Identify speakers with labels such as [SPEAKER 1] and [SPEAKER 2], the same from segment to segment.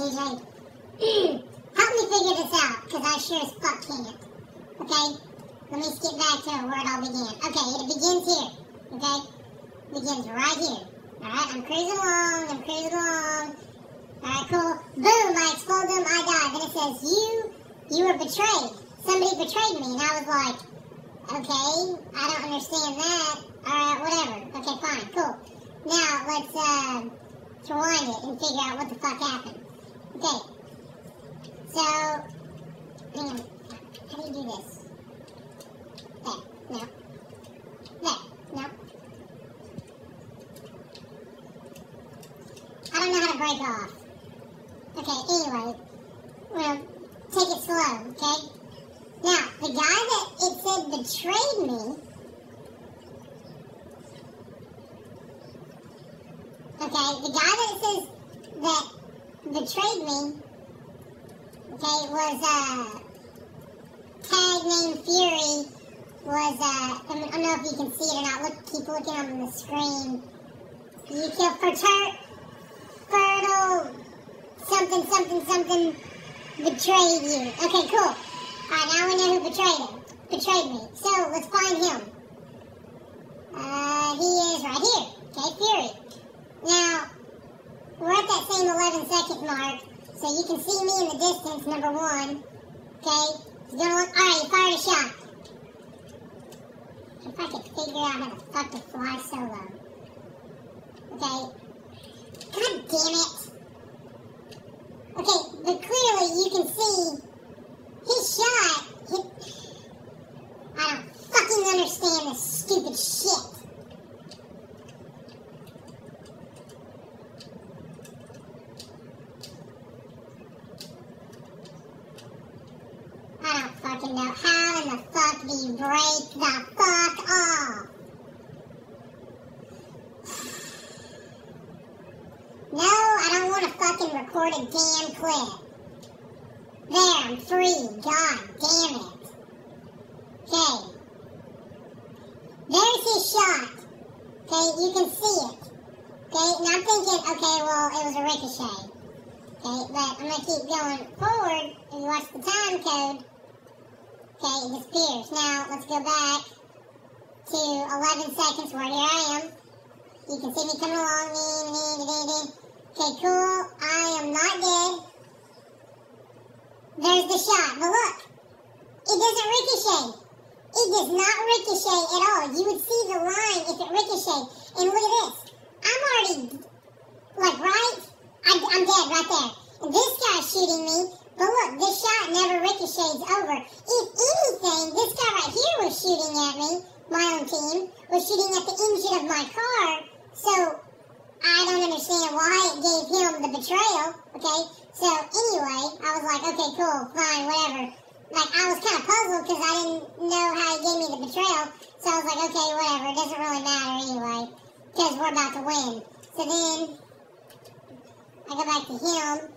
[SPEAKER 1] TJ. Help me figure this out, because I sure as fuck can't. Okay? Let me skip back to where it all began. Okay, it begins here. Okay? It begins right here. Alright, I'm cruising along. Alright, cool. Boom, I explode them, I die. Then it says, you were betrayed. Somebody betrayed me. And I was like, okay, I don't understand that. Alright, whatever. Okay, fine, cool. Now, let's rewind it and figure out what the fuck happened. Okay. So, hang on. How do you do this? There. No. There. No. I don't know how to break off. Okay, anyway. Well, take it slow, okay? Now, the guy that it said betrayed me, okay, the guy that it says that betrayed me, okay, was, tag name Fury, was, I don't know if you can see it or not, keep looking on the screen. You killed Fertile, something, betrayed you. Okay, cool. Alright, now we know who betrayed me. So, let's find him. He is right here. Okay, Fury. Now, we're at that same 11-second mark, so you can see me in the distance, number one. Okay? Alright, he fired a shot. If I could figure out how the fuck to fly solo. Okay? God damn it. Okay, but clearly you can see his shot hit. I don't fucking understand this stupid shit. I don't fucking know. How in the fuck do you break the fuck off? No, I don't want to fucking record a damn clip. There, I'm free. God damn it. Okay. There's his shot. Okay, you can see it. Okay, and I'm thinking, okay, well, it was a ricochet. Okay, but I'm going to keep going forward. If you watch the time code, okay, it disappears. Now, let's go back to 11 seconds where here I am. You can see me coming along. Okay, cool. I am not dead. There's the shot. But look, it doesn't ricochet. It does not ricochet at all. You would see the line if it ricocheted. And look at this. I'm already, right? I'm dead right there. And this guy's shooting me. But look, this shot never ricochets over. If anything, this guy right here was shooting at me. My own team was shooting at the engine of my car. So, I don't understand why it gave him the betrayal, okay? So, anyway, I was like, okay, cool, fine, whatever. I was kind of puzzled because I didn't know how he gave me the betrayal. So, I was like, okay, whatever, it doesn't really matter anyway, because we're about to win. So then, I go back to him.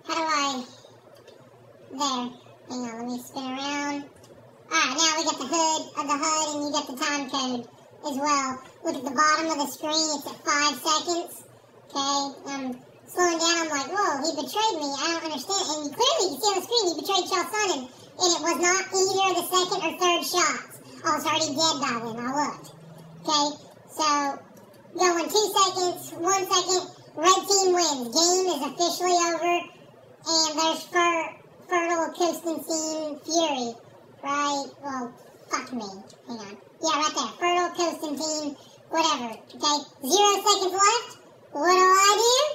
[SPEAKER 1] How do I... There. Hang on, let me spin around. Alright, now we got the HUD, and you got the time code as well. Look at the bottom of the screen, it's at 5 seconds. Okay, I'm slowing down, I'm like, whoa, he betrayed me, I don't understand. And clearly you can see on the screen, he betrayed Chael Sonnen, and it was not either of the second or third shots. I was already dead by then, I looked. Okay, so, going 2 seconds, 1 second, red team wins. Game is officially over, and there's Fertile Constantine Fury. Right, well, fuck me. Hang on. Yeah, right there. Fertile Constantine, whatever. Okay, 0 seconds left. What do?